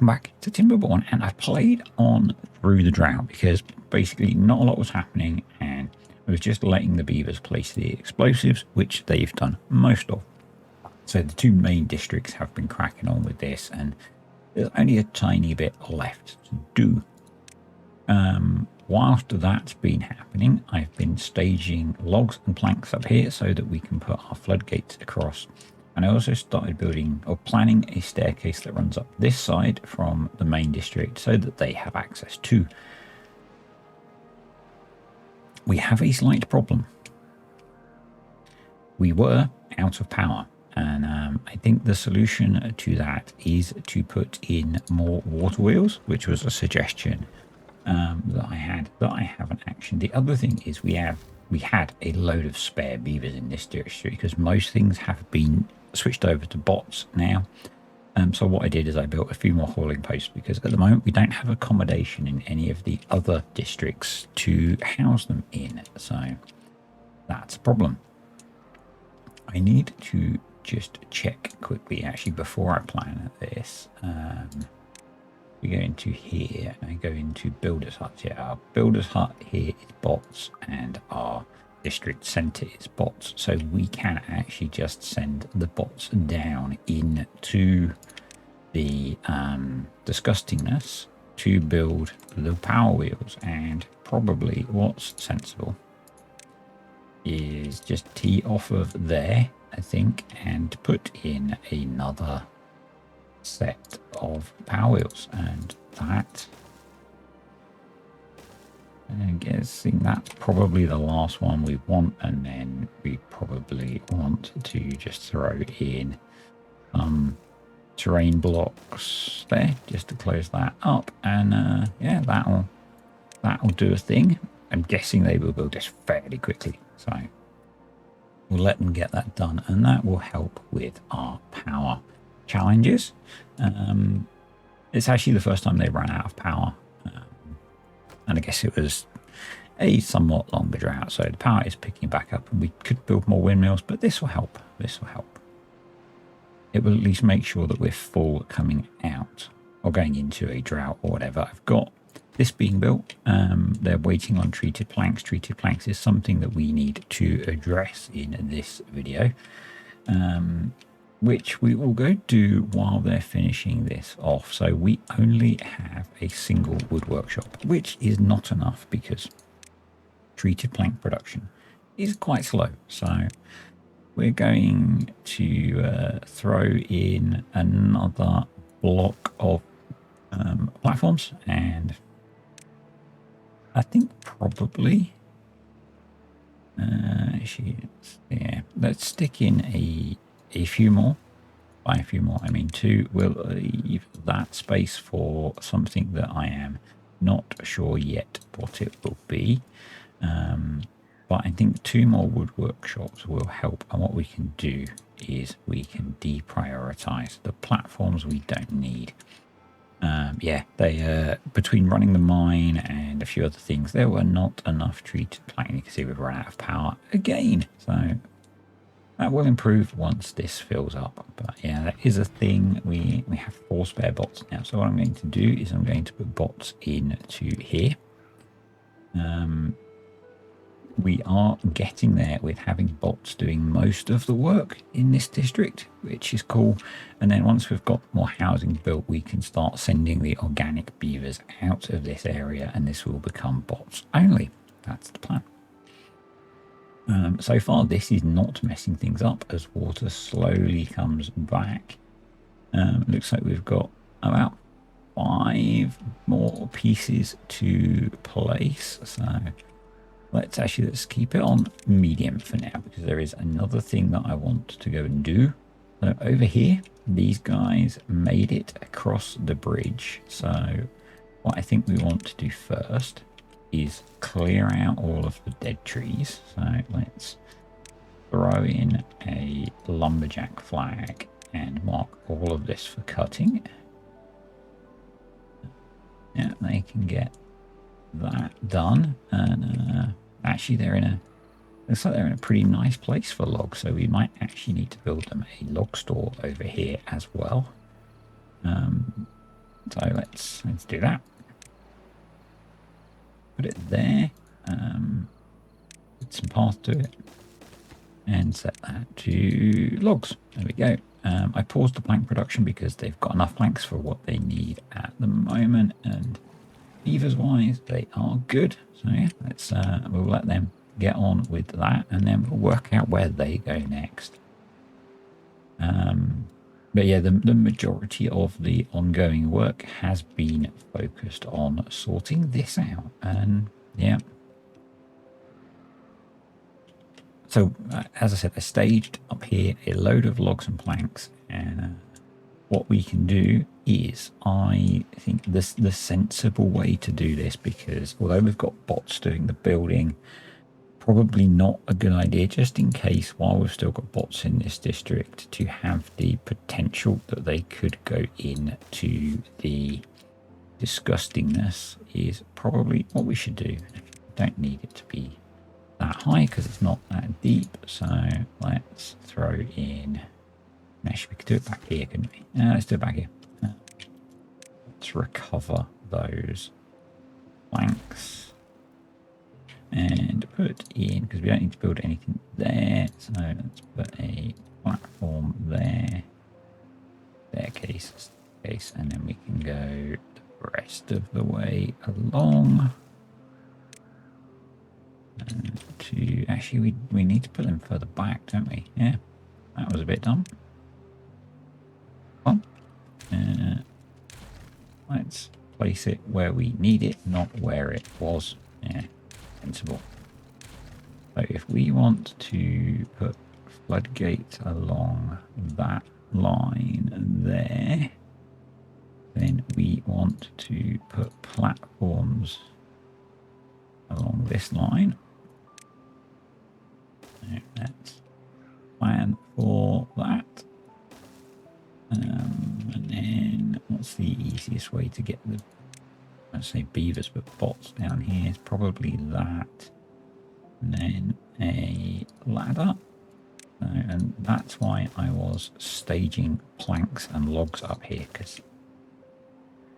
Welcome back to TimberBorn, and I've played on through the drought because basically not a lot was happening, and I was just letting the beavers place the explosives, which they've done most of. So the two main districts have been cracking on with this, and there's only a tiny bit left to do. Whilst that's been happening, I've been staging logs and planks up here so that we can put our floodgates across. And I also started building or planning a staircase that runs up this side from the main district so that they have access to. We have a slight problem. We were out of power, and I think the solution to that is to put in more water wheels, which was a suggestion that I had that I haven't actioned. The other thing is we had a load of spare beavers in this district because most things have been switched over to bots now. So what I did is I built a few more hauling posts because at the moment we don't have accommodation in any of the other districts to house them in. So that's a problem. I need to just check quickly actually before I plan this. We go into here and I go into builder's hut. Yeah, our builder's hut here is bots and our district center is bots, so we can actually just send the bots down into the disgustingness to build the power wheels. And probably what's sensible is just tee off of there, I think, and put in another set of power wheels. And that, I'm guessing that's probably the last one we want, and then we probably want to just throw in some terrain blocks there just to close that up. And yeah, that'll do a thing. I'm guessing they will build this fairly quickly, so we'll let them get that done, and that will help with our power challenges. It's actually the first time they ran out of power, and I guess it was a somewhat longer drought, so the power is picking back up and we could build more windmills, but this will help. This will help. It will at least make sure that we're full coming out or going into a drought or whatever. I've got this being built. They're waiting on treated planks. Treated planks is something that we need to address in this video, which we will go do while they're finishing this off. So we only have a single wood workshop, which is not enough because treated plank production is quite slow. So we're going to throw in another block of platforms, and I think probably yeah, let's stick in a few more. By a few more, I mean two. We'll leave that space for something that I am not sure yet what it will be. But I think two more wood workshops will help. And what we can do is we can deprioritize the platforms we don't need. Yeah, they between running the mine and a few other things, there were not enough treated plank. You can see we've run out of power again. So that will improve once this fills up. But yeah, that is a thing. We have 4 spare bots now. So what I'm going to do is I'm going to put bots into here. We are getting there with having bots doing most of the work in this district, which is cool. And then once we've got more housing built, we can start sending the organic beavers out of this area, and this will become bots only. That's the plan. So far, this is not messing things up as water slowly comes back. Looks like we've got about 5 more pieces to place. So let's keep it on medium for now, because there is another thing that I want to go and do. So over here, these guys made it across the bridge. So what I think we want to do first is clear out all of the dead trees. So let's throw in a lumberjack flag and mark all of this for cutting. Yeah, they can get that done. And actually looks like they're in a pretty nice place for logs, so we might actually need to build them a log store over here as well. So let's do that. Put it there. Put some path to it. And set that to logs. There we go. I paused the plank production because they've got enough planks for what they need at the moment. And beavers wise, they are good. So yeah, let's we'll let them get on with that, and then we'll work out where they go next. But yeah, the majority of the ongoing work has been focused on sorting this out, and yeah. So as I said, I staged up here a load of logs and planks, and what we can do is, I think the sensible way to do this, because although we've got bots doing the building, probably not a good idea, just in case, while we've still got bots in this district, to have the potential that they could go into the disgustingness, is probably what we should do. We don't need it to be that high because it's not that deep, so let's throw in mesh. We could do it back here, couldn't we? Let's do it back here. Let's recover those planks and put in, because we don't need to build anything there, so let's put a platform there, staircase, and then we can go the rest of the way along. To actually, we need to put them further back, don't we? Yeah, that was a bit dumb. Well, let's place it where we need it, not where it was. Yeah, sensible. So if we want to put floodgates along that line there, then we want to put platforms along this line. So let's plan for that. And then what's the easiest way to get the, let's say beavers, but bots down here is probably that. And then a ladder. And that's why I was staging planks and logs up here, because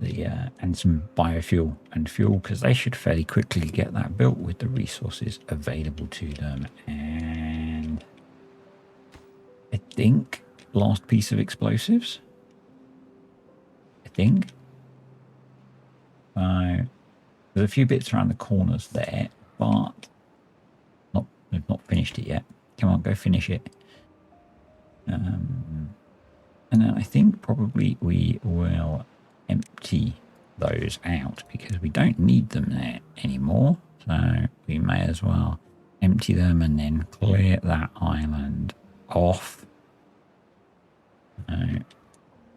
the and some biofuel and fuel, because they should fairly quickly get that built with the resources available to them. And I think last piece of explosives, I think. There's a few bits around the corners there, but we've not finished it yet. Come on, go finish it. And then I think probably we will empty those out because we don't need them there anymore. So we may as well empty them and then clear that island off.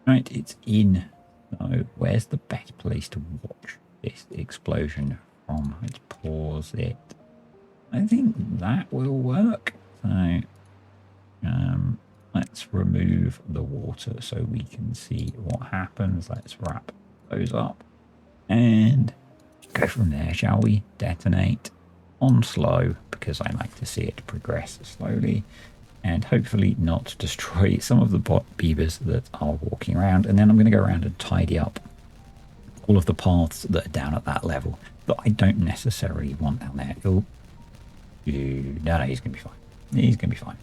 Right, it's in. So where's the best place to watch this explosion from? Let's pause it. I think that will work. So let's remove the water so we can see what happens. Let's wrap those up and go from there, shall we? Detonate on slow, because I like to see it progress slowly and hopefully not destroy some of the bot beavers that are walking around. And then I'm going to go around and tidy up all of the paths that are down at that level that I don't necessarily want down there. Oh, no, he's going to be fine. He's going to be fine.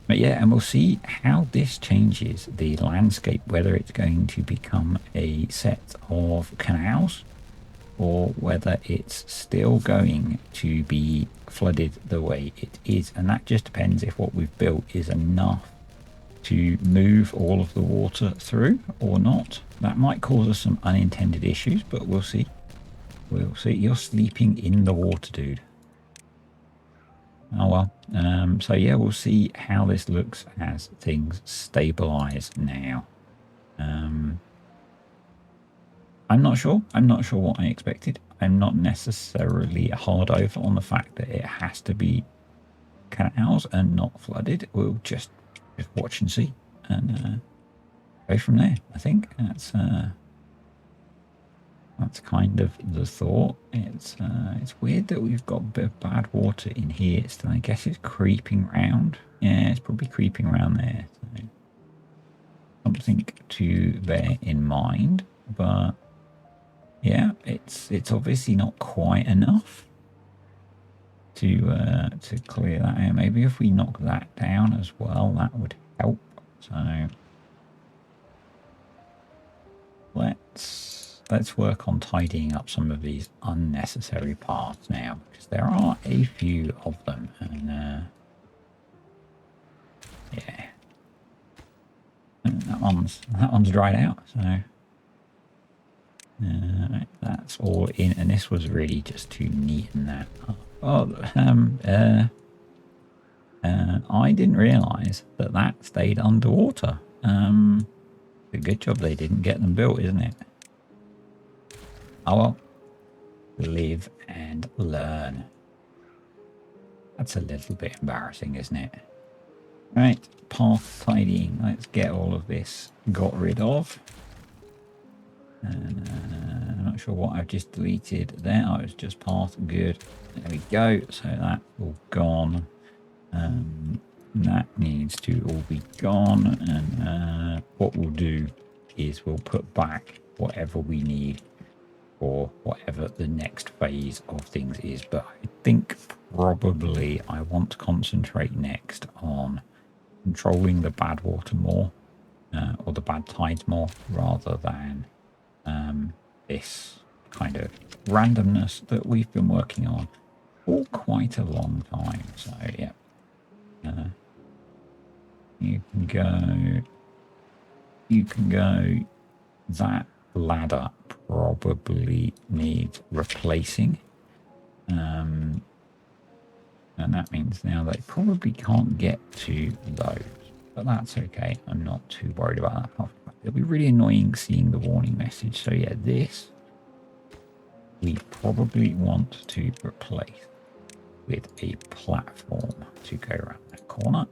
But yeah, and we'll see how this changes the landscape, whether it's going to become a set of canals or whether it's still going to be flooded the way it is. And that just depends if what we've built is enough to move all of the water through or not. That might cause us some unintended issues, but we'll see. We'll see. You're sleeping in the water, dude. Oh well. So yeah, we'll see how this looks as things stabilize now. I'm not sure. I'm not sure what I expected. I'm not necessarily hard over on the fact that it has to be canals and not flooded. We'll just watch and see and go from there. I think that's kind of the thought. It's weird that we've got a bit of bad water in here. So I guess it's creeping around. Yeah, it's probably creeping around there. So something to bear in mind, but yeah, it's obviously not quite enough to clear that out. Maybe if we knock that down as well, that would help. So let's work on tidying up some of these unnecessary parts now, because there are a few of them, and yeah, and that one's dried out. So that's all in, and this was really just to neaten that up. Oh, I didn't realise that stayed underwater. A good job they didn't get them built, isn't it? Oh well, live and learn. That's a little bit embarrassing, isn't it? Right, path tidying. Let's get all of this got rid of. I'm not sure what I've just deleted there. Oh, it's just path. Good. There we go. So that's all gone. That needs to all be gone. And what we'll do is we'll put back whatever we need for whatever the next phase of things is. But I think probably I want to concentrate next on controlling the bad water more, or the bad tides more, rather than this kind of randomness that we've been working on for quite a long time. So yeah, you can go. That ladder probably needs replacing, and that means now they probably can't get to those, but that's okay. I'm not too worried about that. It'll be really annoying seeing the warning message. So yeah, this we probably want to replace with a platform to go around that corner.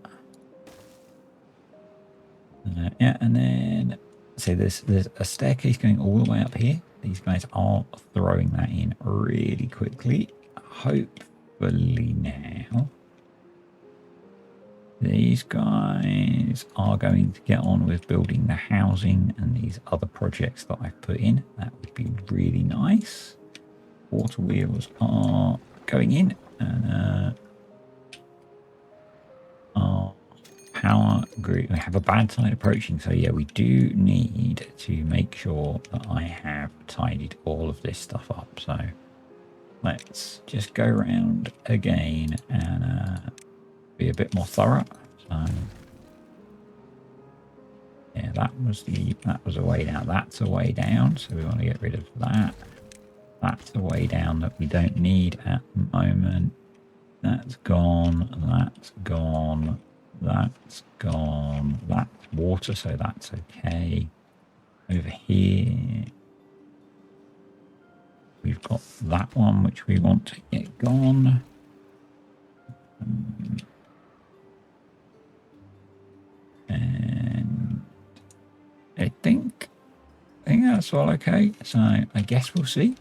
Yeah, and then so there's a staircase going all the way up here. These guys are throwing that in really quickly. Hopefully now these guys are going to get on with building the housing and these other projects that I've put in. That would be really nice. Water wheels are going in, and our power group, we have a bad tide approaching. So yeah, we do need to make sure that I have tidied all of this stuff up. So let's just go around again and be a bit more thorough. So yeah, that was a way down. That's a way down. So we want to get rid of that. That's a way down that we don't need at the moment. That's gone. That's gone. That's gone. That's water, so that's okay. Over here, we've got that one which we want to get gone. And I think that's all okay. So I guess we'll see.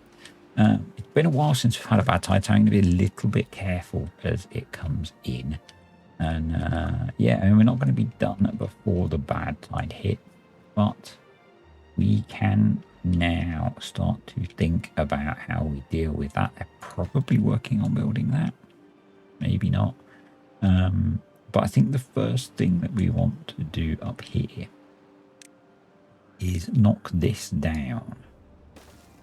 It's been a while since we've had a bad tide, so I'm going to be a little bit careful as it comes in. And yeah, I mean, we're not going to be done before the bad tide hit, but we can now start to think about how we deal with that. They're probably working on building that, maybe not. But I think the first thing that we want to do up here is knock this down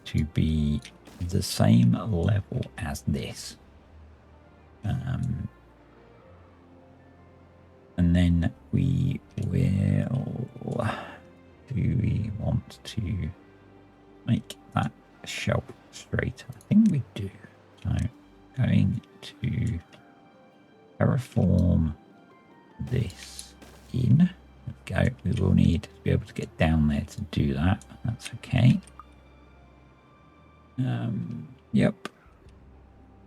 to be the same level as this. And then we will, do we want to make that shelf straighter? I think we do. So going to terraform this in. There we go. We will need to be able to get down there to do that. That's okay. Yep.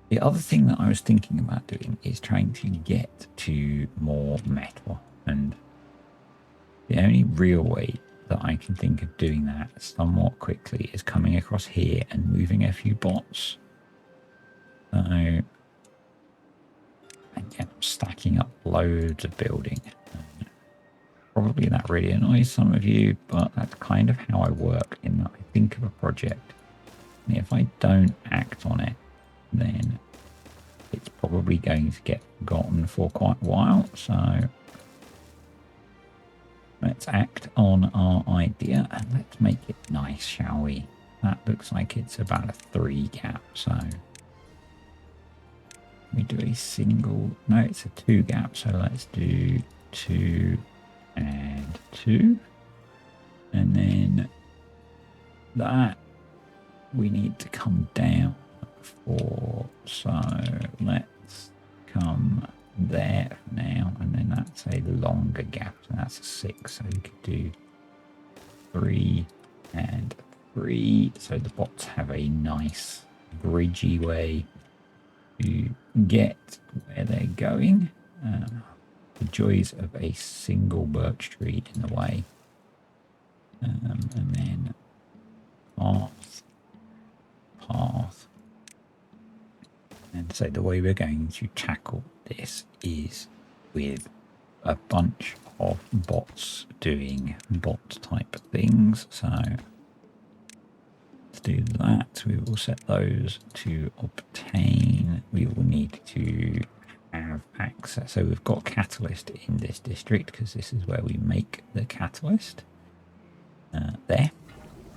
The other thing that I was thinking about doing is trying to get to more metal, and the only real way that I can think of doing that somewhat quickly is coming across here and moving a few bots. So again, I'm stacking up loads of building. probably that really annoys some of you, but that's kind of how I work in that I think of a project. And if I don't act on it, then it's probably going to get forgotten for quite a while. So let's act on our idea and let's make it nice, shall we? That looks like it's about a 3 gap. So we do a single, no, it's a 2 gap. So let's do 2 and 2. And then that we need to come down 4. So let's come there now, and then that's a longer gap, so that's a 6. So we could do 3 and 3. So the bots have a nice bridgey way to get where they're going. The joys of a single birch tree in the way. And then path. And so the way we're going to tackle this is with a bunch of bots doing bot type things. So to do that, we will set those to obtain. We will need to have access. So we've got catalyst in this district because this is where we make the catalyst there.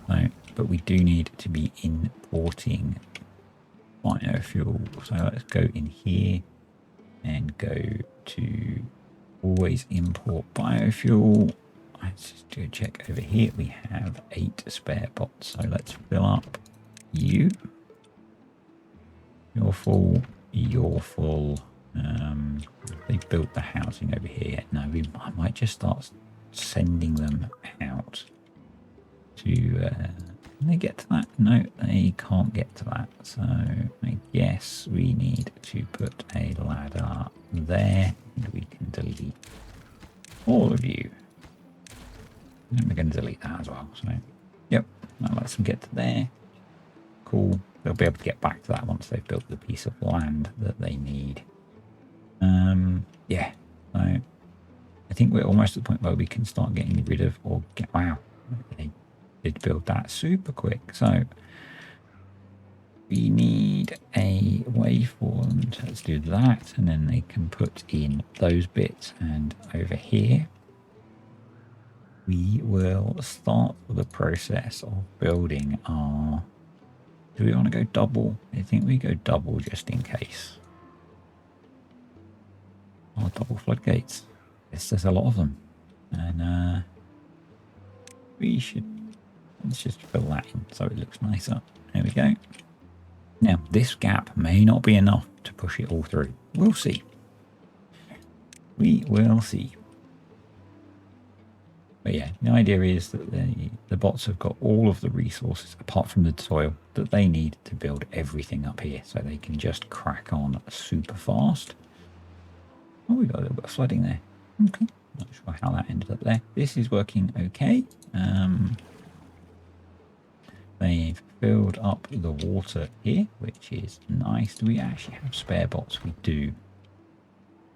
So, but we do need to be importing biofuel. So let's go in here and go to always import biofuel. Let's just do a check over here. We have 8 spare bots. So let's fill up you. You're full. You're full. They built the housing over here. No, I might just start sending them out to can they get to that? No, they can't get to that. So I guess we need to put a ladder there, and we can delete all of you. And we're going to delete that as well. So yep, that lets them get to there. Cool. They'll be able to get back to that once they've built the piece of land that they need. Yeah, so I think we're almost at the point where we can start getting rid of wow, they did build that super quick. So we need a way for them to, let's do that, and then they can put in those bits. And over here we will start the process of building our, do we want to go double? I think we go double just in case. Our double floodgates. Yes, there's a lot of them. And we should, let's just fill that in so it looks nicer. There we go. Now, this gap may not be enough to push it all through. We'll see. We will see. But yeah, the idea is that the bots have got all of the resources, apart from the soil, that they need to build everything up here. So they can just crack on super fast. Oh, we got a little bit of flooding there. Okay. Not sure how that ended up there. This is working okay. They've filled up the water here, which is nice. Do we actually have spare bots? We do.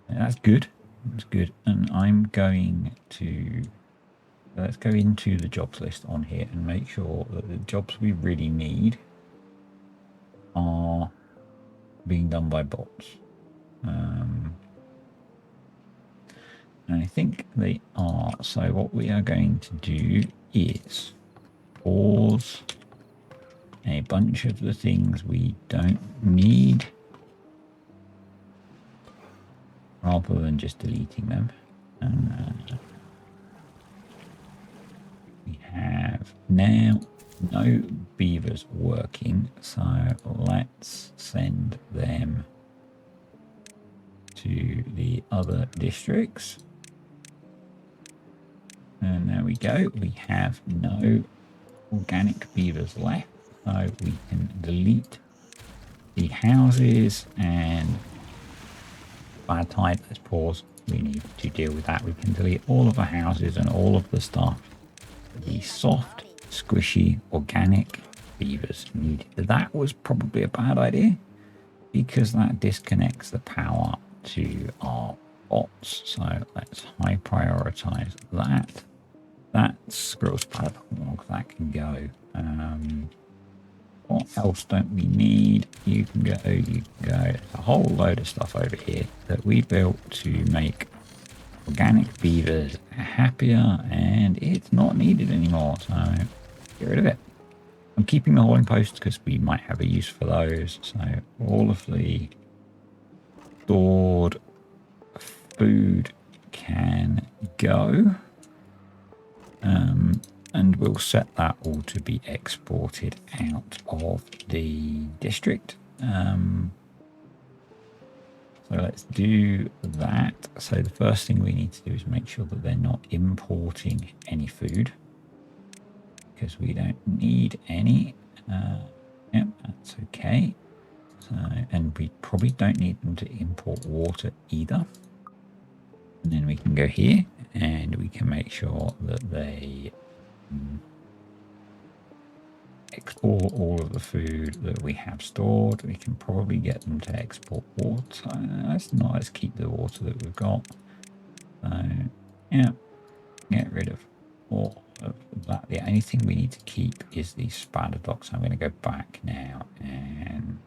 That's good. That's good. And I'm going to... let's go into the jobs list on here and make sure that the jobs we really need are being done by bots. And I think they are. So what we are going to do is pause a bunch of the things we don't need rather than just deleting them. And we have now no beavers working, so let's send them to the other districts. And there we go. We have no organic beavers left, so we can delete the houses. And bad tide, let's pause. We need to deal with that. We can delete all of the houses and all of the stuff. The soft, squishy, organic beavers needed. That was probably a bad idea because that disconnects the power to our bots. So let's high prioritize that. That squirrel spider log, that can go. What else don't we need? You can go, you can go. There's a whole load of stuff over here that we built to make organic beavers happier, and it's not needed anymore, so get rid of it. I'm keeping the hauling posts because we might have a use for those. So all of the stored food can go. And we'll set that all to be exported out of the district. So let's do that. So the first thing we need to do is make sure that they're not importing any food, because we don't need any. Yep, that's okay. So, and we probably don't need them to import water either. And then we can go here and we can make sure that they export all of the food that we have stored. We can probably get them to export water. Let's keep the water that we've got. So yeah, get rid of all of that. The only thing we need to keep is the spider docks. I'm going to go back now and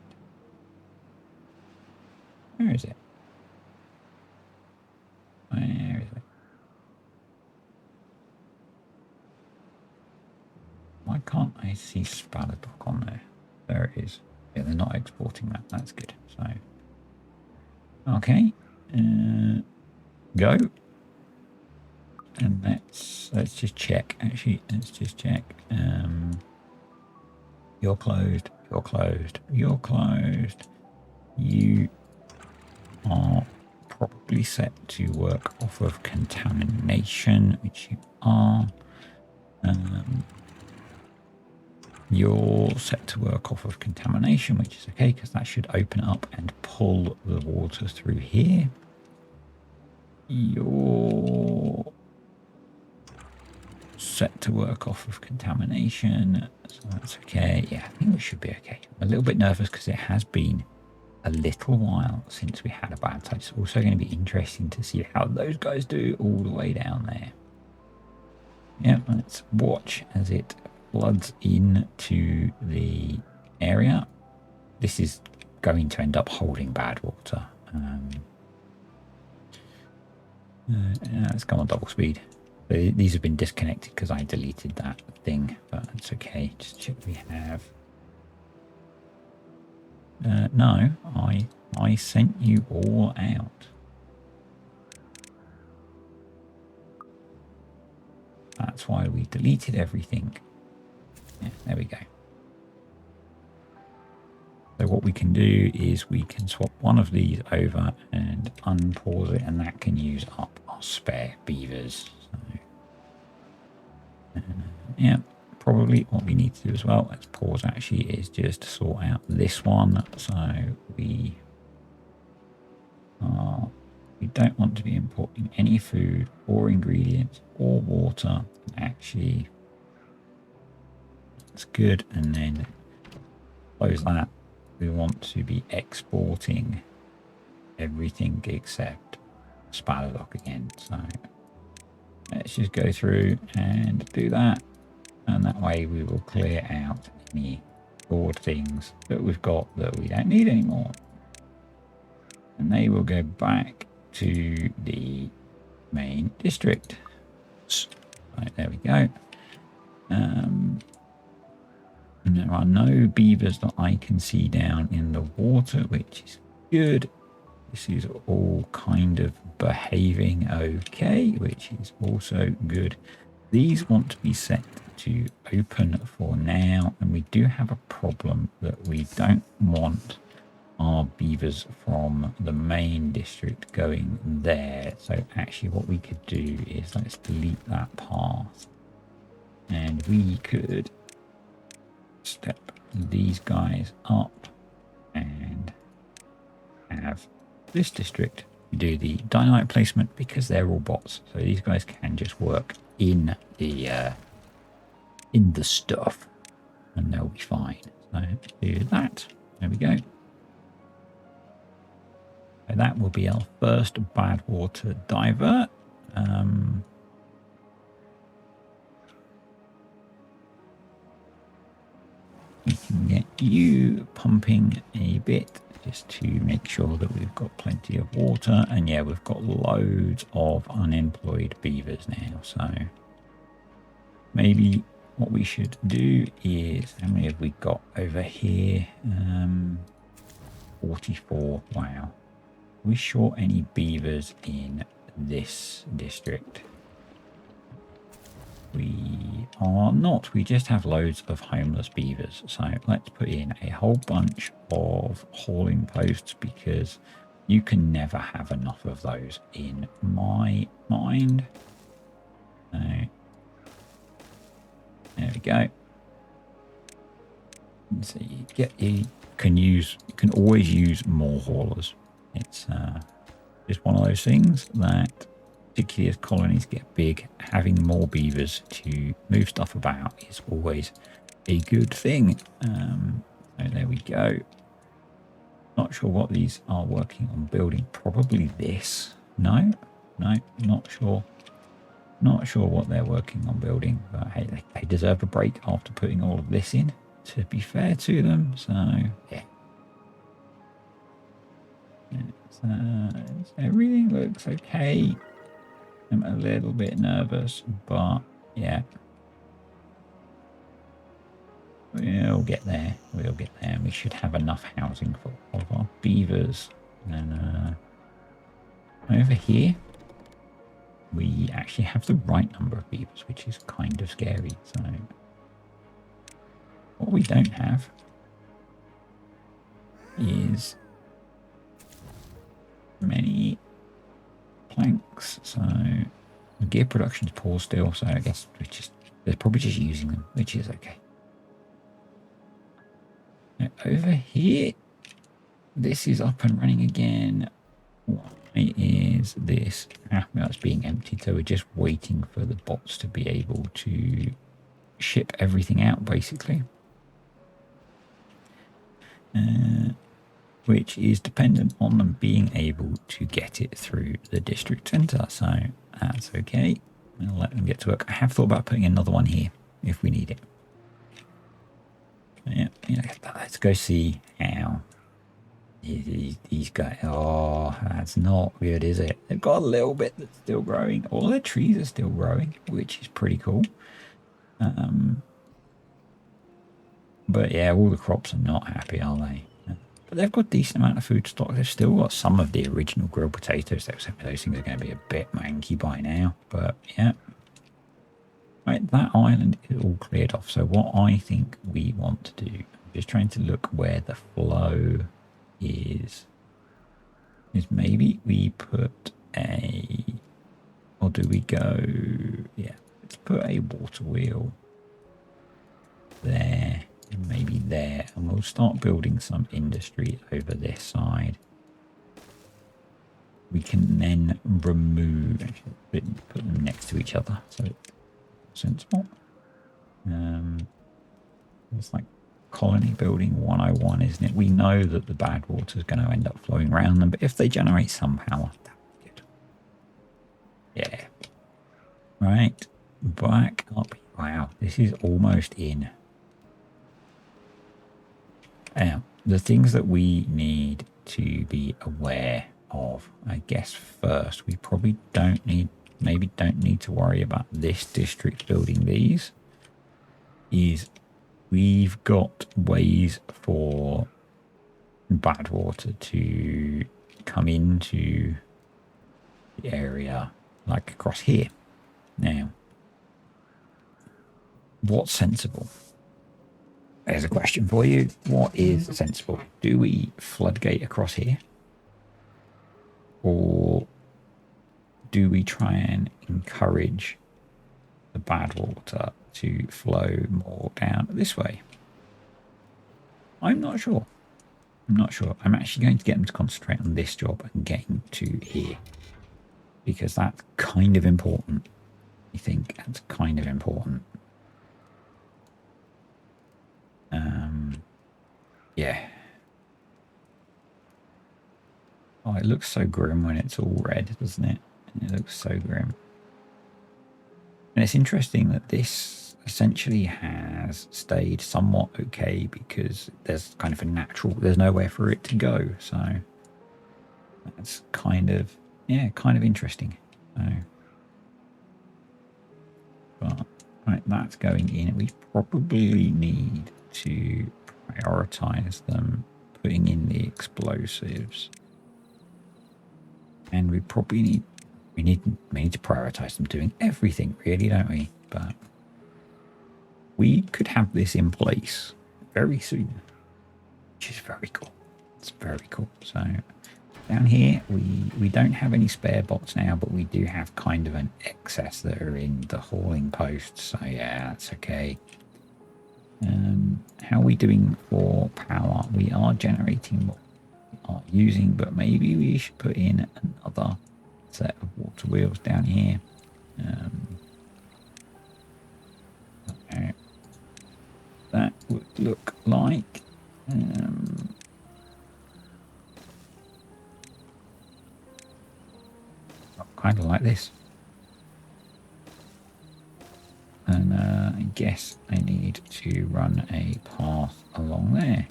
where is it? Where is it? Why can't I see spider dock on there? There it is. Yeah, they're not exporting that. That's good. So, okay, go. And let's just check. Actually, let's just check. You're closed. You're closed. You're closed. You are probably set to work off of contamination, which you are. You're set to work off of contamination, which is okay because that should open up and pull the water through here. You're set to work off of contamination, so that's okay. Yeah, I think we should be okay. I'm a little bit nervous because it has been a little while since we had a bad tide. It's also going to be interesting to see how those guys do all the way down there. Yeah, let's watch as it floods into the area. This is going to end up holding bad water. Let's go on double speed. These have been disconnected because I deleted that thing, but it's okay. Just check we have. No, I sent you all out. That's why we deleted everything. Yeah, there we go. So what we can do is we can swap one of these over and unpause it, and that can use up our spare beavers. So, yeah, probably what we need to do as well, let's pause actually, is just sort out this one. So we don't want to be importing any food or ingredients or water. Actually, that's good. And then close that. We want to be exporting everything except spider dock again. So let's just go through and do that. And that way we will clear out any stored things that we've got that we don't need anymore. And they will go back to the main district. Right, there we go. And there are no beavers that I can see down in the water, which is good. This is all kind of behaving okay, which is also good. These want to be set to open for now, and we do have a problem that we don't want our beavers from the main district going there. So actually what we could do is let's delete that path, and we could step these guys up and have this district do the dynamite placement, because they're all bots, so these guys can just work in the stuff and they'll be fine. So do that. There we go. So that will be our first bad water divert. We can get you pumping a bit just to make sure that we've got plenty of water. And yeah, we've got loads of unemployed beavers now. So maybe what we should do is, how many have we got over here? 44. Wow. Are we short any beavers in this district? We are not. We just have loads of homeless beavers. So let's put in a whole bunch of hauling posts, because you can never have enough of those in my mind. So there we go. So you can always use more haulers. It's just one of those things that, particularly as colonies get big, having more beavers to move stuff about is always a good thing. So there we go. Not sure what these are working on building. Probably this. No, not sure. Not sure what they're working on building, but hey, they deserve a break after putting all of this in, to be fair to them. So yeah. Everything looks okay. I'm a little bit nervous, but yeah, we'll get there. We'll get there. And we should have enough housing for all of our beavers. And over here, we actually have the right number of beavers, which is kind of scary. So what we don't have is many planks. So the gear production is poor still. So I guess they're probably just using them, which is okay. Now, over here, this is up and running again. Why is this? That's being emptied. So we're just waiting for the bots to be able to ship everything out, basically. Which is dependent on them being able to get it through the district centre. So that's okay. I'll let them get to work. I have thought about putting another one here if we need it. Yeah, let's go see how these guys. Oh, that's not good, is it? They've got a little bit that's still growing. All their trees are still growing, which is pretty cool. But yeah, all the crops are not happy, are they? But they've got a decent amount of food stock. They've still got some of the original grilled potatoes. Those things are going to be a bit manky by now. But yeah. Right, that island is all cleared off. So what I think we want to do, I'm just trying to look where the flow is maybe we put a, or do we go, yeah, let's put a water wheel there. And maybe there, and we'll start building some industry over this side. We can then remove, actually, put them next to each other, so it's sensible. It's like colony building 101, isn't it? We know that the bad water is going to end up flowing around them, but if they generate some power, that's good. Yeah. Right, back up. Wow, this is almost in. Now, the things that we need to be aware of, I guess first, we probably maybe don't need to worry about this district building these, is we've got ways for bad water to come into the area, like across here. Now, what's sensible? There's a question for you. What is sensible? Do we floodgate across here? Or do we try and encourage the bad water to flow more down this way? I'm not sure. I'm actually going to get them to concentrate on this job and getting to here, because that's kind of important. I think that's kind of important. Yeah. Oh, it looks so grim when it's all red, doesn't it? It looks so grim. And it's interesting that this essentially has stayed somewhat okay because there's kind of a natural, there's nowhere for it to go. So that's kind of, yeah, kind of interesting. So, but right, that's going in. We probably need to prioritize them putting in the explosives. And we probably need, we need to prioritize them doing everything, really, don't we? But we could have this in place very soon, which is very cool. It's very cool. So down here, we don't have any spare bots now, but we do have kind of an excess that are in the hauling posts. So yeah, that's okay. How are we doing for power? We are generating what we are using, but maybe we should put in another set of water wheels down here. Okay. That would look like kind of like this. And I guess I need to run a path along there.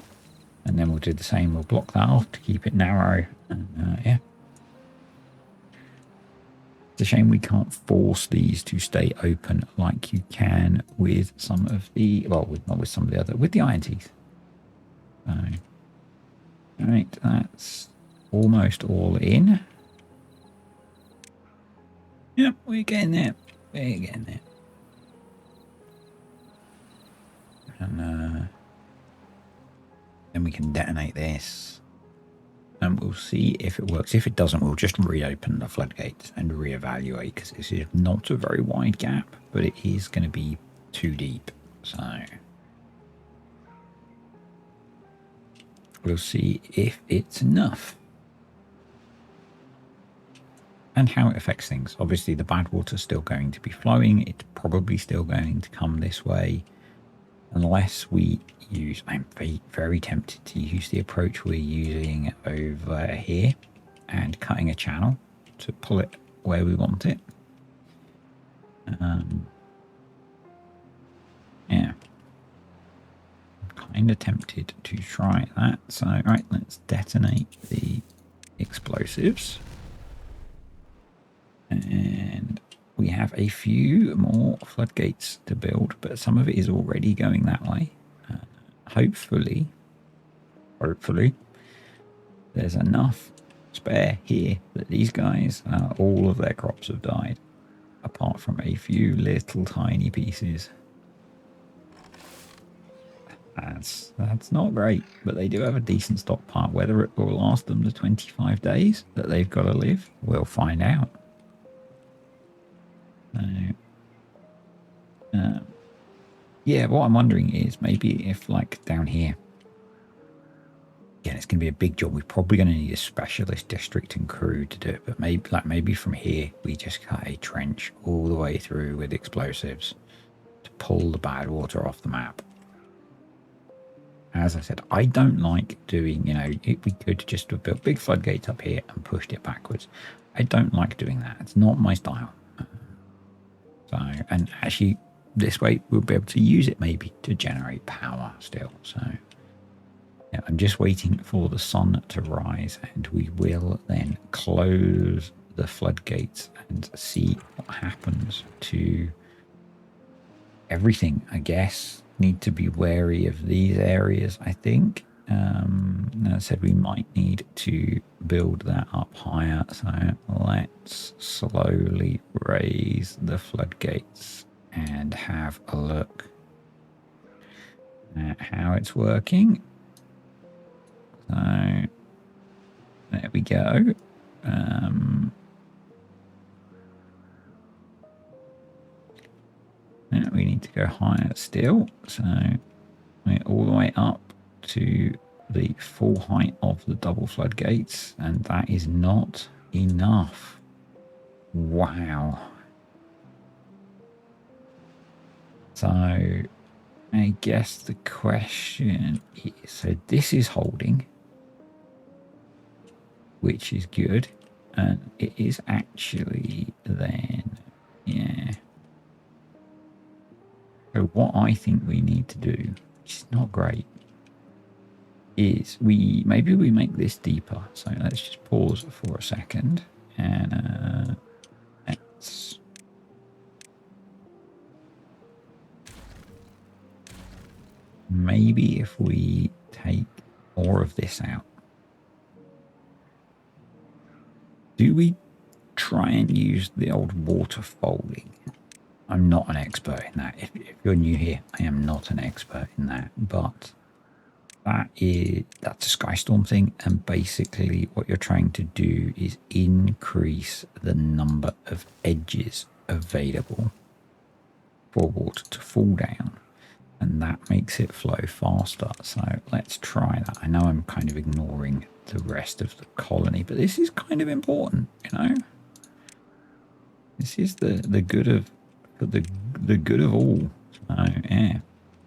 And then we'll do the same. We'll block that off to keep it narrow. And yeah. It's a shame we can't force these to stay open like you can with some of the, well, not with some of the other, with the iron teeth. So, all right, that's almost all in. Yep, we're getting there. We're getting there. And then we can detonate this. And we'll see if it works. If it doesn't, we'll just reopen the floodgates and reevaluate, because this is not a very wide gap, but it is going to be too deep. So we'll see if it's enough. And how it affects things. Obviously, the bad water's still going to be flowing. It's probably still going to come this way. Unless we use, I'm very, very tempted to use the approach we're using over here and cutting a channel to pull it where we want it. Yeah. I'm kind of tempted to try that. So, right, let's detonate the explosives. And we have a few more floodgates to build, but some of it is already going that way. Hopefully, there's enough spare here that these guys, all of their crops have died, apart from a few little tiny pieces. That's not great, but they do have a decent stockpile. Whether it will last them the 25 days that they've got to live, we'll find out. Yeah, what I'm wondering is maybe if, like, down here, yeah, it's going to be a big job. We're probably going to need a specialist district and crew to do it, but maybe from here we just cut a trench all the way through with explosives to pull the bad water off the map. As I said, I don't like doing, we could just have built big floodgates up here and pushed it backwards. I don't like doing that. It's not my style. So, and actually, this way we'll be able to use it maybe to generate power still. So, yeah, I'm just waiting for the sun to rise, and we will then close the floodgates and see what happens to everything, I guess. Need to be wary of these areas, I think. As I said, we might need to build that up higher. So let's slowly raise the floodgates and have a look at how it's working. So there we go. Now we need to go higher still. So we're all the way up to the full height of the double floodgates, and that is not enough. Wow. So I guess the question is, so this is holding. which is good. And it is actually then, yeah. So what I think we need to do, which is not great, is maybe we make this deeper. So let's just pause for a second and let's maybe if we take more of this out, do we try and use the old water folding? I'm not an expert in that. If you're new here, I am not an expert in that, but that's a Skystorm thing, and basically what you're trying to do is increase the number of edges available for water to fall down, and that makes it flow faster. So let's try that. I know I'm kind of ignoring the rest of the colony, but this is kind of important, you know. This is the good of the good of all. So yeah.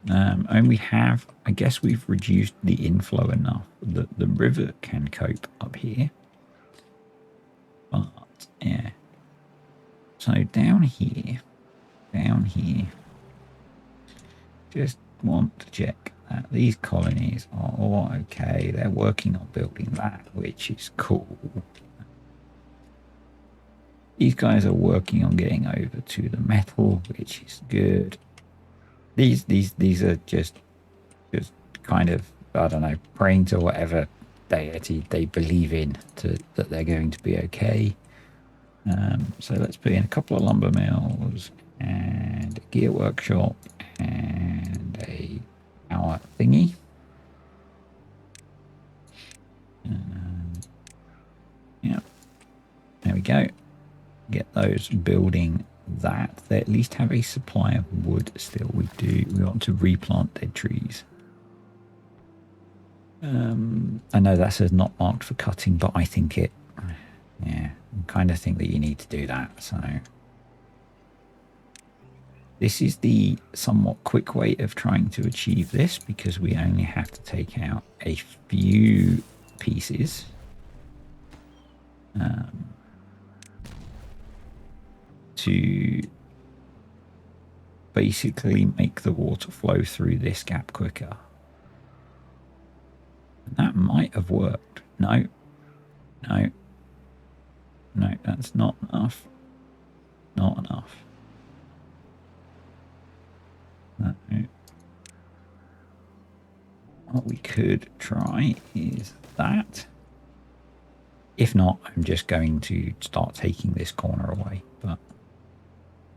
And we have, I guess we've reduced the inflow enough that the river can cope up here. But yeah. So down here, just want to check that these colonies are all okay. They're working on building that, which is cool. These guys are working on getting over to the metal, which is good. These are just kind of, I don't know, praying to whatever deity they believe in that they're going to be okay. So let's put in a couple of lumber mills and a gear workshop and a power thingy. Yeah, there we go. Get those building that. They at least have a supply of wood still. We want to replant dead trees. I know that says not marked for cutting, but I think I kind of think that you need to do that. So this is the somewhat quick way of trying to achieve this, because we only have to take out a few pieces. To basically make the water flow through this gap quicker. And that might have worked. No, that's not enough. Not enough. No. What we could try is that. If not, I'm just going to start taking this corner away. But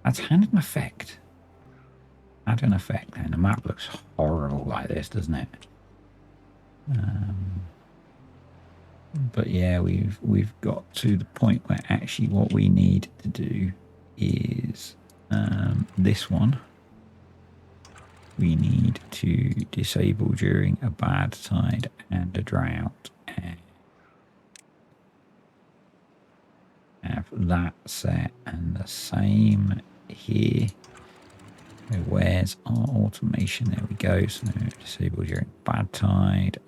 that's had an effect. Had an effect, and the map looks horrible like this, doesn't it? But yeah, we've got to the point where actually what we need to do is this one. We need to disable during a bad tide and a drought, and have that set, and the same here. So where's our automation? There we go. So disable during bad tide,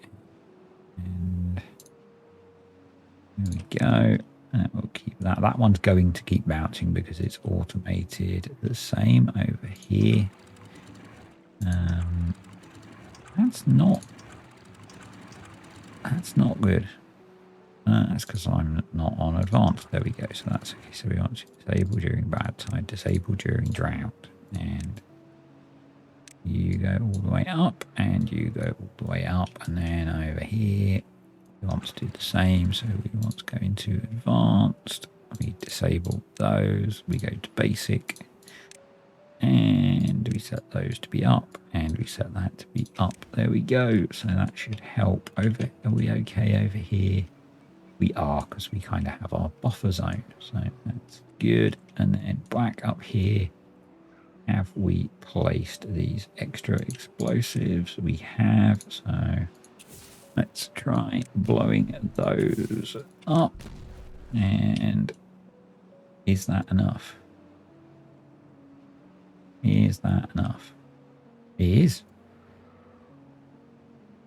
and there we go. And we'll keep that. That one's going to keep bouncing because it's automated. The same over here. That's not good. That's because I'm not on advanced. There we go. So that's okay. So we want to disable during bad tide, disable during drought, and you go all the way up, and you go all the way up, and then over here we want to do the same. So we want to go into advanced. We disable those. We go to basic, and we set those to be up, and we set that to be up. There we go. So that should help. Are we okay over here? We are, because we kind of have our buffer zone. So that's good. And then back up here, have we placed these extra explosives? We have. So let's try blowing those up. And is that enough? Is that enough? It is.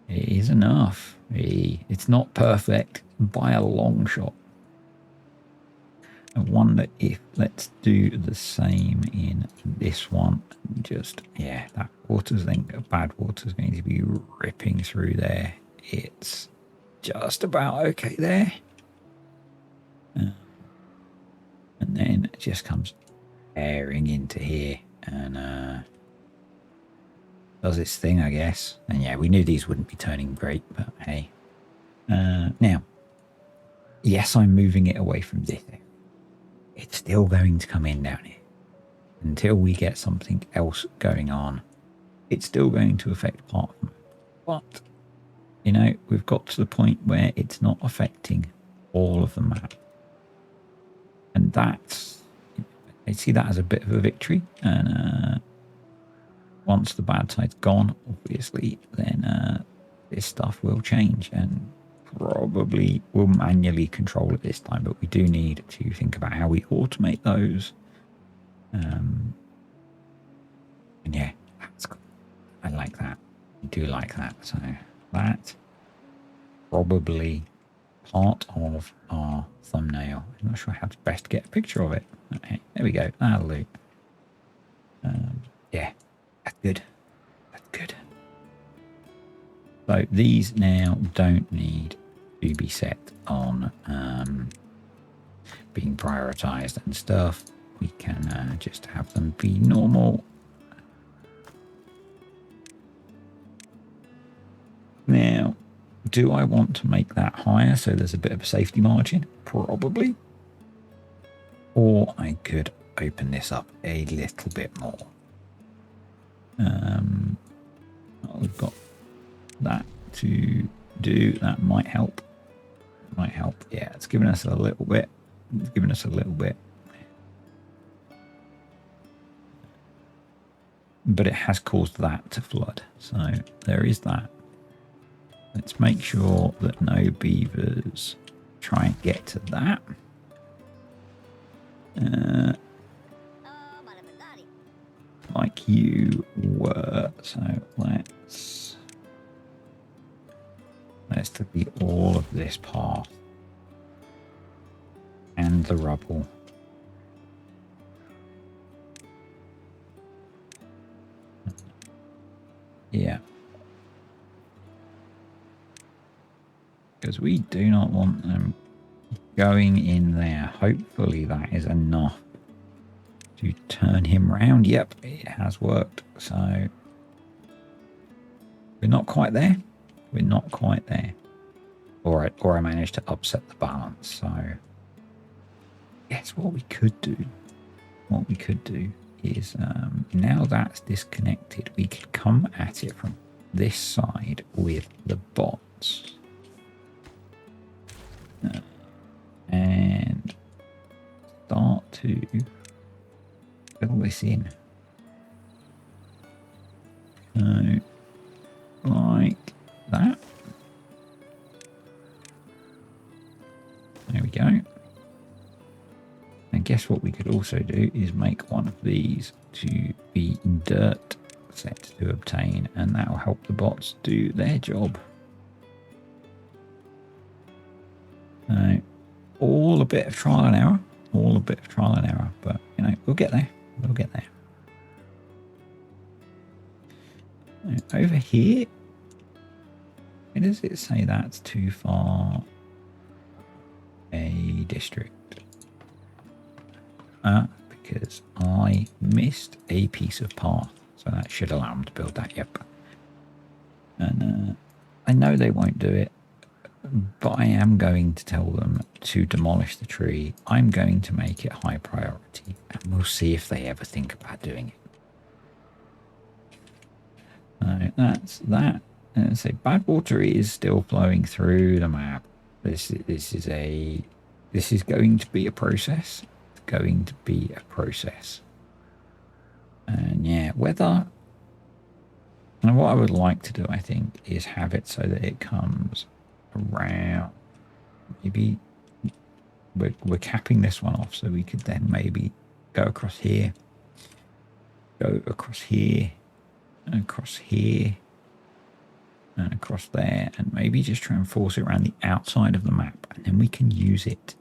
It is enough. It's not perfect. by a long shot. I wonder if let's do the same in this one. Just, yeah, that water's then, bad water's going to be ripping through there. It's just about okay there. And then it just comes airing into here and does its thing, I guess. And yeah, we knew these wouldn't be turning great, but hey. Now, yes, I'm moving it away from this area. It's still going to come in down here. Until we get something else going on, it's still going to affect part of them. But, you know, we've got to the point where it's not affecting all of the map. And that's, I see that as a bit of a victory. And once the bad side's gone, obviously, then this stuff will change and probably will manually control it this time. But we do need to think about how we automate those. And yeah, that's cool. I like that. I do like that. So that probably part of our thumbnail. I'm not sure how to best get a picture of it. Okay, there we go. That'll do. Yeah, that's good. That's good. So these now don't need to be set on being prioritized and stuff. We can just have them be normal. Now, do I want to make that higher so there's a bit of a safety margin? Probably. Or I could open this up a little bit more. We've got that to do. That might help. Might help. Yeah, it's giving us a little bit. It's giving us a little bit. But it has caused that to flood. So there is that. Let's make sure that no beavers try and get to that. Like you were. So let's delete all of this path and the rubble. Yeah. Because we do not want them going in there. Hopefully that is enough to turn him round. Yep, it has worked. So we're not quite there. We're not quite there. Or I managed to upset the balance. So yes, what we could do is now that's disconnected, we could come at it from this side with the bots. And start to fill this in. So, like that. There we go. And guess what we could also do is make one of these to be dirt set to obtain, and that will help the bots do their job. All a bit of trial and error, but you know, we'll get there. Over here, where does it say that's too far a district? Because I missed a piece of path, so that should allow them to build that. Yep. And I know they won't do it, but I am going to tell them to demolish the tree. I'm going to make it high priority, and we'll see if they ever think about doing it. That's that. And say bad water is still flowing through the map. This is going to be a process. It's going to be a process. And yeah, whether. And what I would like to do, I think, is have it so that it comes around. Maybe we're capping this one off, so we could then maybe go across here, go across here, and across here. and across there, and maybe just try and force it around the outside of the map, and then we can use it.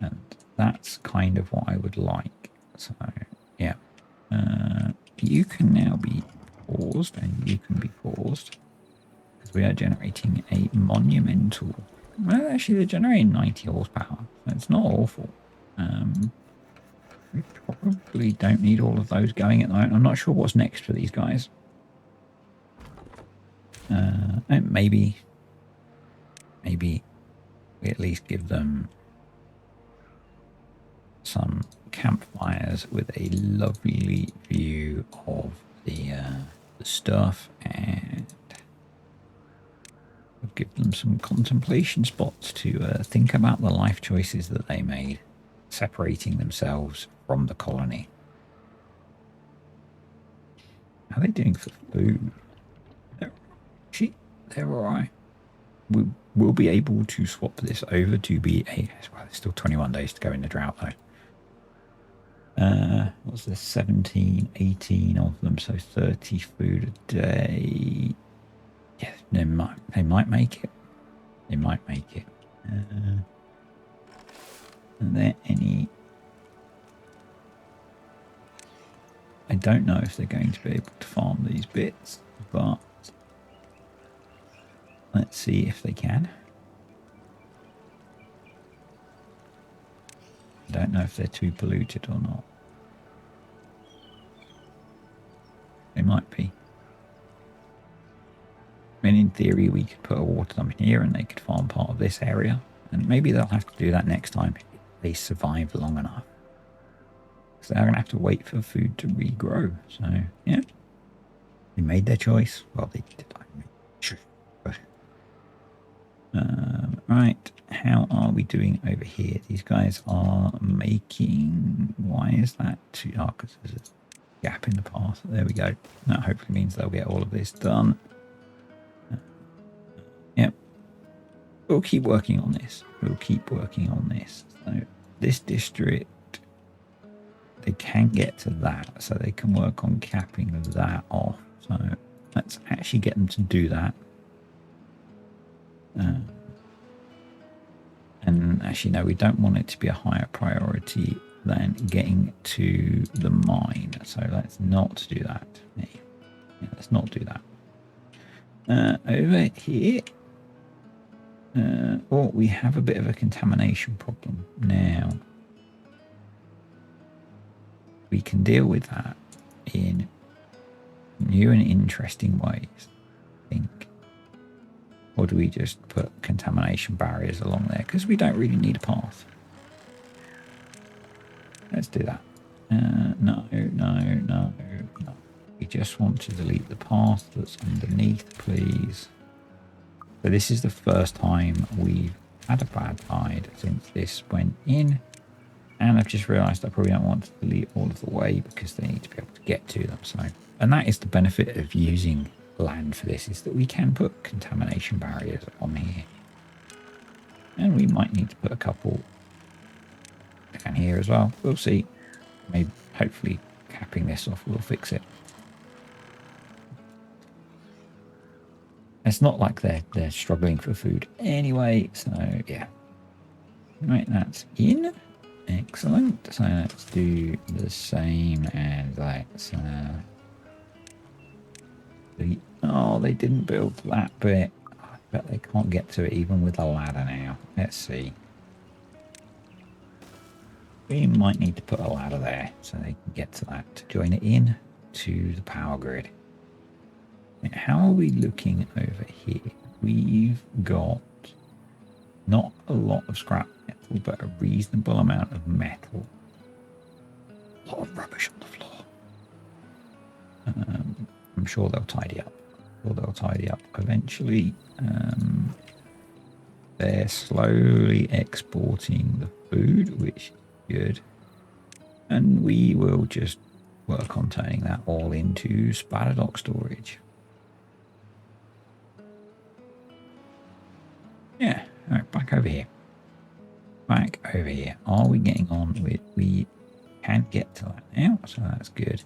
And that's kind of what I would like. So yeah, you can now be paused, and you can be paused, because we are generating a monumental. Well, actually, they're generating 90 horsepower. So it's not awful. We probably don't need all of those going at the moment. I'm not sure what's next for these guys. And maybe we at least give them some campfires with a lovely view of the stuff, and give them some contemplation spots to think about the life choices that they made, separating themselves from the colony. How are they doing for food? They're all right. We will be able to swap this over to be a... Well, there's still 21 days to go in the drought, though. What's this? 17, 18 of them, so 30 food a day. Yeah, they might make it. They might make it. Are there any... I don't know if they're going to be able to farm these bits, but let's see if they can. I don't know if they're too polluted or not. They might be. I mean, in theory, we could put a water dump in here and they could farm part of this area. And maybe they'll have to do that next time if they survive long enough. Because they're going to have to wait for food to regrow. So, yeah. They made their choice. Well, they did. Right. How are we doing over here? These guys are making... Why is that too... Oh, because there's a gap in the path. There we go. That hopefully means they'll get all of this done. Yep. We'll keep working on this. We'll keep working on this. So this district, they can get to that. So they can work on capping that off. So let's actually get them to do that. And actually, no, we don't want it to be a higher priority than getting to the mine. So let's not do that. Yeah, let's not do that. Over here, we have a bit of a contamination problem. Now, we can deal with that in new and interesting ways, I think. Or do we just put contamination barriers along there? Because we don't really need a path. Let's do that. No. We just want to delete the path that's underneath, please. So this is the first time we've had a bad tide since this went in. And I've just realised I probably don't want to delete all of the way because they need to be able to get to them. So, and that is the benefit of using land for this, is that we can put contamination barriers on here, and we might need to put a couple down here as well. We'll see. Maybe, hopefully, capping this off will fix it. It's not like they're struggling for food anyway, so yeah. Right, that's in. Excellent. So let's do the same as let's oh, they didn't build that bit. I bet they can't get to it even with a ladder now. Let's see. We might need to put a ladder there so they can get to that to join it in to the power grid. How are we looking over here? We've got not a lot of scrap metal, but a reasonable amount of metal. A lot of rubbish on the floor. I'm sure they'll tidy up. Eventually. They're slowly exporting the food, which is good. And we will just work on turning that all into Spadadoc storage. Yeah, all right, back over here. Are we getting on with... We can get to that now, so that's good.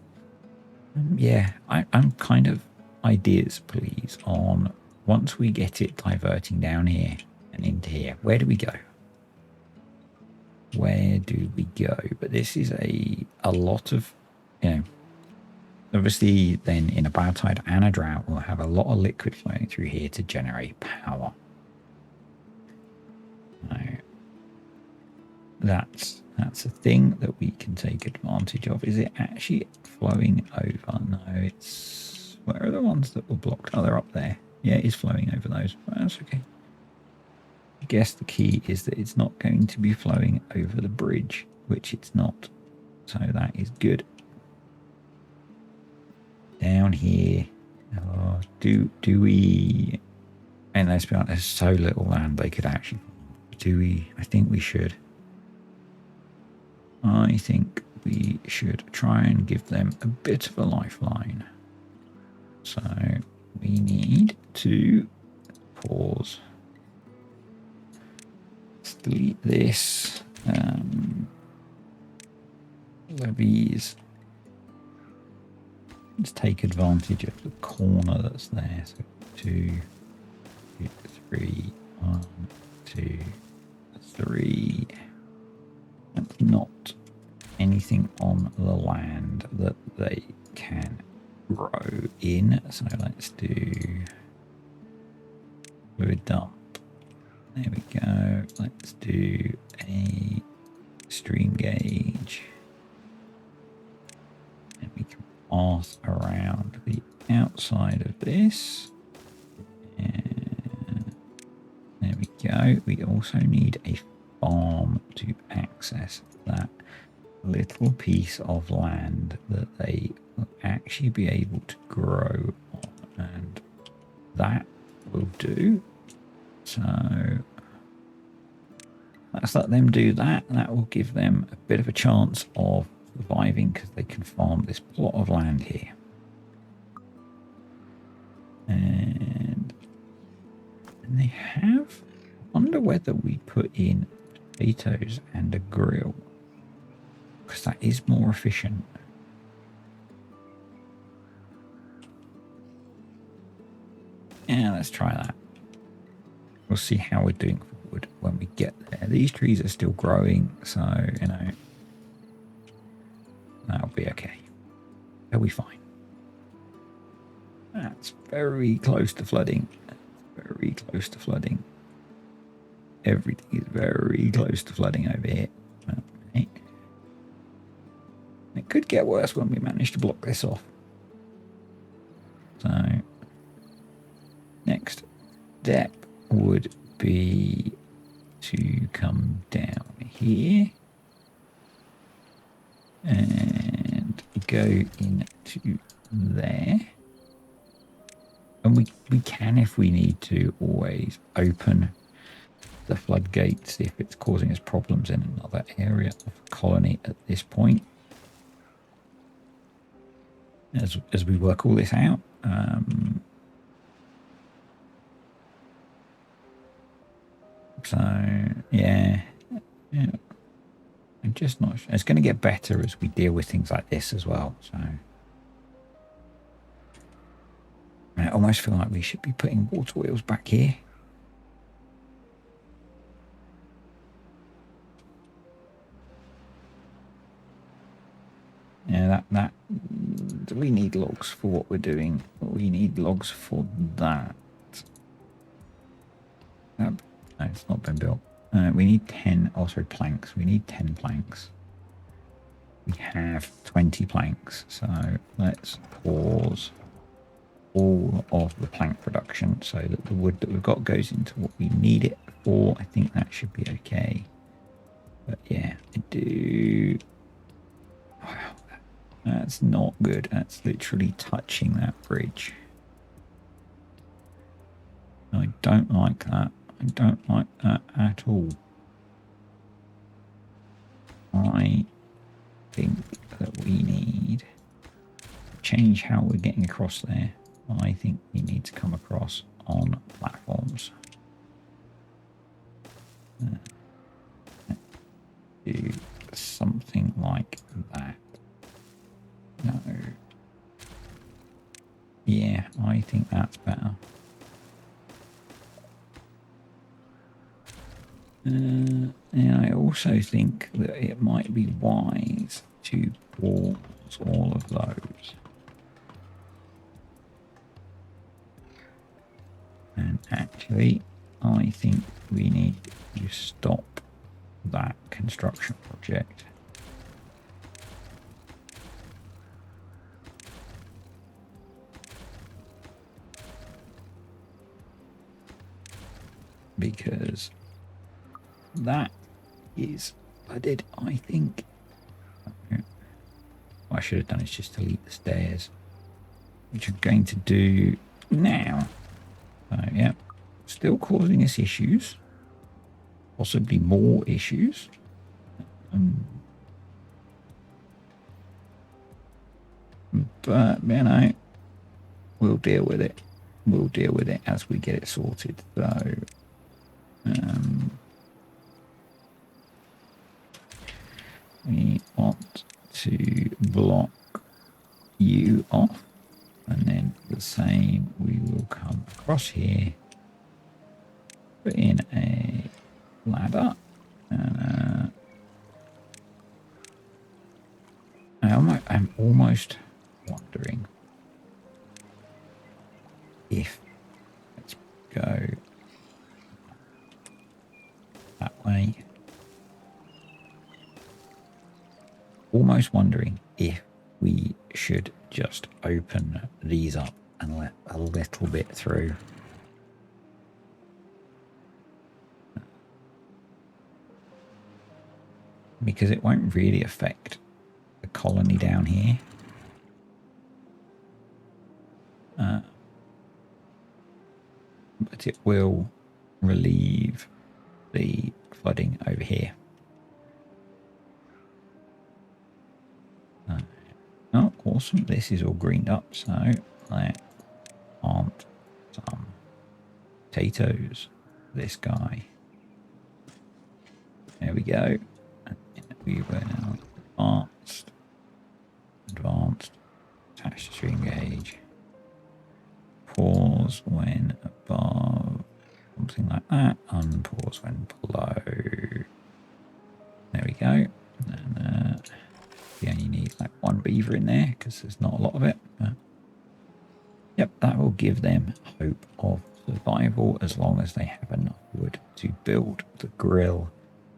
Yeah, I'm kind of ideas, please, on once we get it diverting down here and into here, where do we go? Where do we go? But this is a lot of, you know, obviously then in a bad tide and a drought, we'll have a lot of liquid flowing through here to generate power. That's a thing that we can take advantage of. Is it actually flowing over? No, it's... Where are the ones that were blocked? Oh, they're up there. Yeah, it is flowing over those. Well, that's okay. I guess the key is that it's not going to be flowing over the bridge, which it's not. So that is good. Down here. Oh, do we... And let's be honest, there's so little land they could actually... Do we... I think we should. I think we should try and give them a bit of a lifeline. So we need to pause. Let's delete this. Levies. Let's take advantage of the corner that's there. So 2, 3, 1, 2, 3. That's not anything on the land that they can grow in. So let's do fluid dump. There we go. Let's do a stream gauge. And we can pass around the outside of this. And there we go. We also need a farm to access that little piece of land that they will actually be able to grow on, and that will do. So let's let them do that. That will give them a bit of a chance of surviving because they can farm this plot of land here. And they have... I wonder whether we put in potatoes and a grill, because that is more efficient. Yeah, let's try that. We'll see how we're doing forward when we get there. These trees are still growing, so, you know, that'll be okay. They'll be fine. That's very close to flooding. That's very close to flooding. Everything is very close to flooding over here. Okay. It could get worse when we manage to block this off. So, next step would be to come down here and go into there. And we can, if we need to, always open the floodgates if it's causing us problems in another area of the colony at this point. As we work all this out. So, yeah. I'm just not sure. It's going to get better as we deal with things like this as well. So, I almost feel like we should be putting water wheels back here. Yeah, that we need logs for what we're doing. We need logs for that. No, it's not been built. We need 10, also planks. We need 10 planks. We have 20 planks, so let's pause all of the plank production so that the wood that we've got goes into what we need it for. I think that should be okay. But yeah, I do... Wow, that's not good. That's literally touching that bridge. I don't like that. I don't like that at all. I think that we need to change how we're getting across there. I think we need to come across on platforms. Do something like that. No. Yeah. Yeah, I think that's better. And I also think that it might be wise to pause all of those. And actually, I think we need to stop that construction project. Because that is flooded, I think. What I should have done is just delete the stairs, which I'm going to do now. So, yeah, still causing us issues, possibly more issues. But, you know, we'll deal with it. We'll deal with it as we get it sorted. So, we want to block you off, and then the same, we will come across here, put in a ladder, and I'm almost wondering if, let's go that way, almost wondering if we should just open these up and let a little bit through. Because it won't really affect the colony down here. But it will relieve the flooding over here. Oh, awesome. This is all greened up, so let's plant some potatoes. This guy. There we go. And we will advanced, attach to string gauge. Pause when above, something like that. Unpause when below. There we go. And you only need like one beaver in there because there's not a lot of it. But yep, that will give them hope of survival as long as they have enough wood to build the grill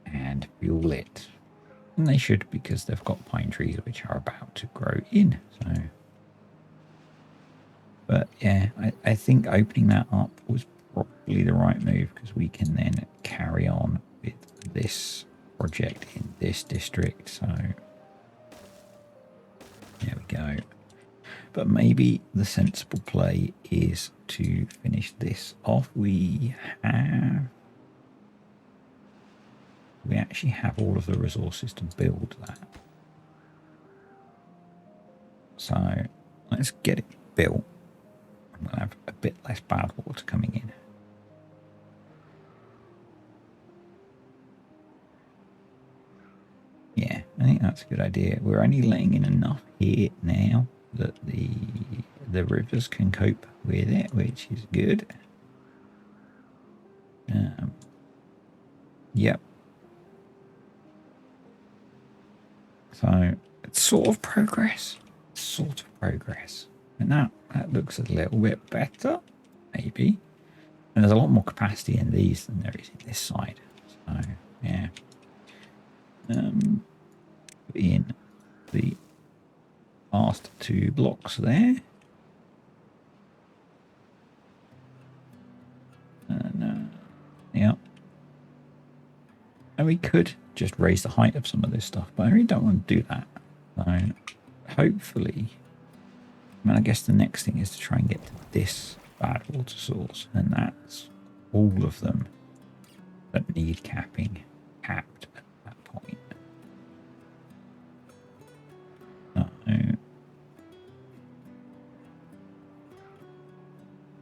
and fuel it. And they should, because they've got pine trees which are about to grow in. So, but yeah, I think opening that up was probably the right move, because we can then carry on with this project in this district. So there we go. But maybe the sensible play is to finish this off. We actually have all of the resources to build that. So let's get it built. We'll have a bit less bad water coming in. Yeah, I think that's a good idea. We're only letting in enough here now that the rivers can cope with it, which is good. Yep. So it's sort of progress. And that looks a little bit better, maybe. And there's a lot more capacity in these than there is in this side. So yeah. In the last 2 blocks there. And yeah. And we could just raise the height of some of this stuff, but I really don't want to do that. So hopefully, I mean, I guess the next thing is to try and get to this bad water source, and that's all of them that need capped at that point.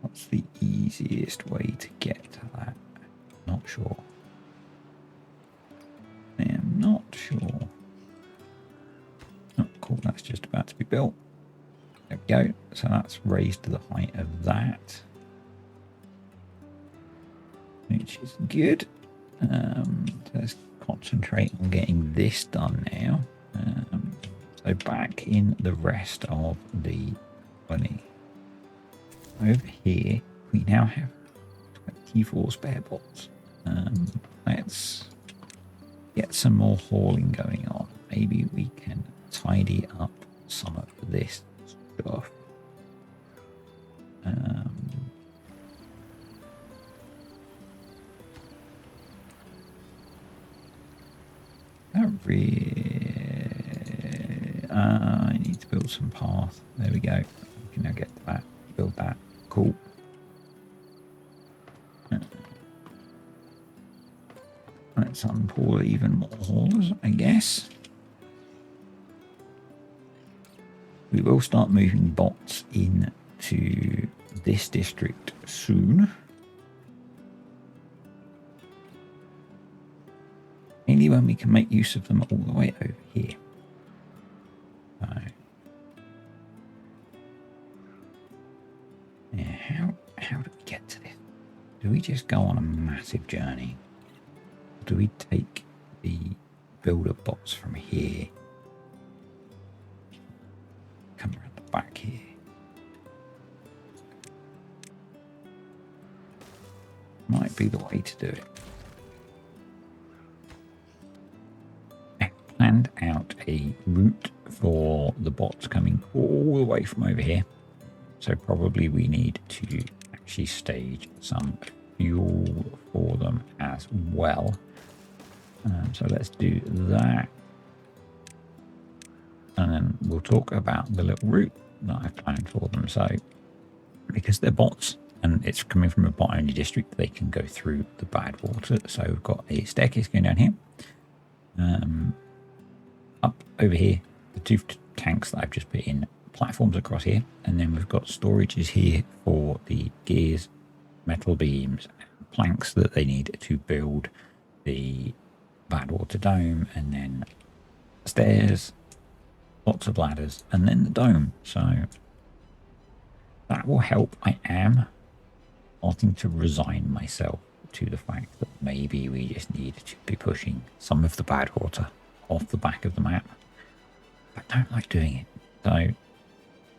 What's the easiest way to get to that? Not sure. I am not sure. Oh, cool. That's just about to be built. There we go. So that's raised to the height of that, which is good. Let's concentrate on getting this done now. So back in the rest of the colony. Over here, we now have 24 spare bots. Let's get some more hauling going on. Maybe we can tidy up some of this stuff. I need to build some path. There we go. We can now get to that. Build that. Cool. Let's unpull even more haulers, I guess. We will start moving bots into this district soon. Mainly when we can make use of them all the way over here. So, yeah, how do we get to this? Do we just go on a massive journey? Do we take the builder bots from here? Come around the back here. Might be the way to do it. I planned out a route for the bots coming all the way from over here. So probably we need to actually stage some fuel for them as well. So let's do that. And then we'll talk about the little route that I've planned for them. So because they're bots and it's coming from a bot-only district, they can go through the bad water. So we've got a staircase going down here. Up over here, the two tanks that I've just put in, platforms across here. And then we've got storages here for the gears, metal beams, and planks that they need to build the bad water dome, and then stairs, lots of ladders, and then the dome. So that will help. I am starting to resign myself to the fact that maybe we just need to be pushing some of the bad water off the back of the map. I don't like doing it, so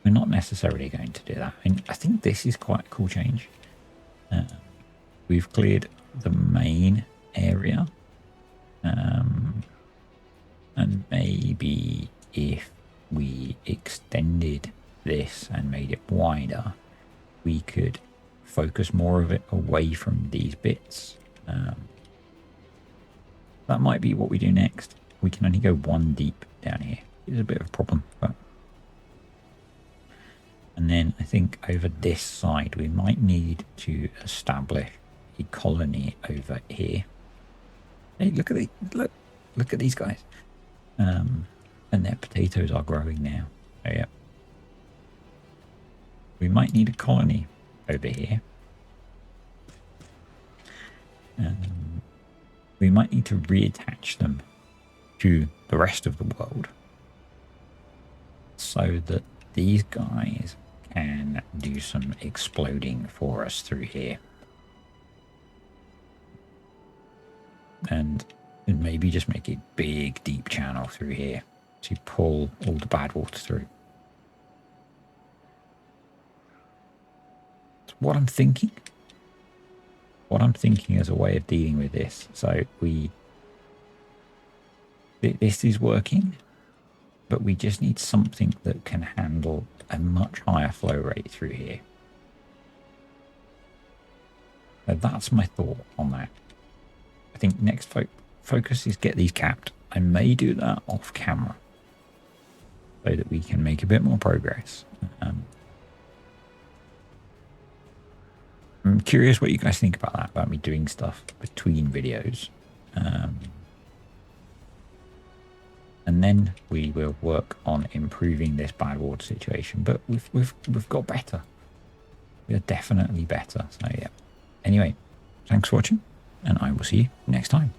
we're not necessarily going to do that. I think this is quite a cool change. We've cleared the main area. And maybe if we extended this and made it wider, we could focus more of it away from these bits. That might be what we do next. We can only go one deep down here. It's a bit of a problem, but... And then I think over this side, we might need to establish a colony over here. Hey, look at these guys. And their potatoes are growing now. Oh, yeah. We might need a colony over here. We might need to reattach them to the rest of the world so that these guys can do some exploding for us through here. And maybe just make a big deep channel through here to pull all the bad water through. That's what I'm thinking. What I'm thinking as a way of dealing with this. So this is working, but we just need something that can handle a much higher flow rate through here. So that's my thought on that. I think next focus is get these capped. I may do that off camera so that we can make a bit more progress. I'm curious what you guys think about that, about me doing stuff between videos. And then we will work on improving this bad water situation. But we've got better. We're definitely better. So yeah. Anyway, thanks for watching, and I will see you next time.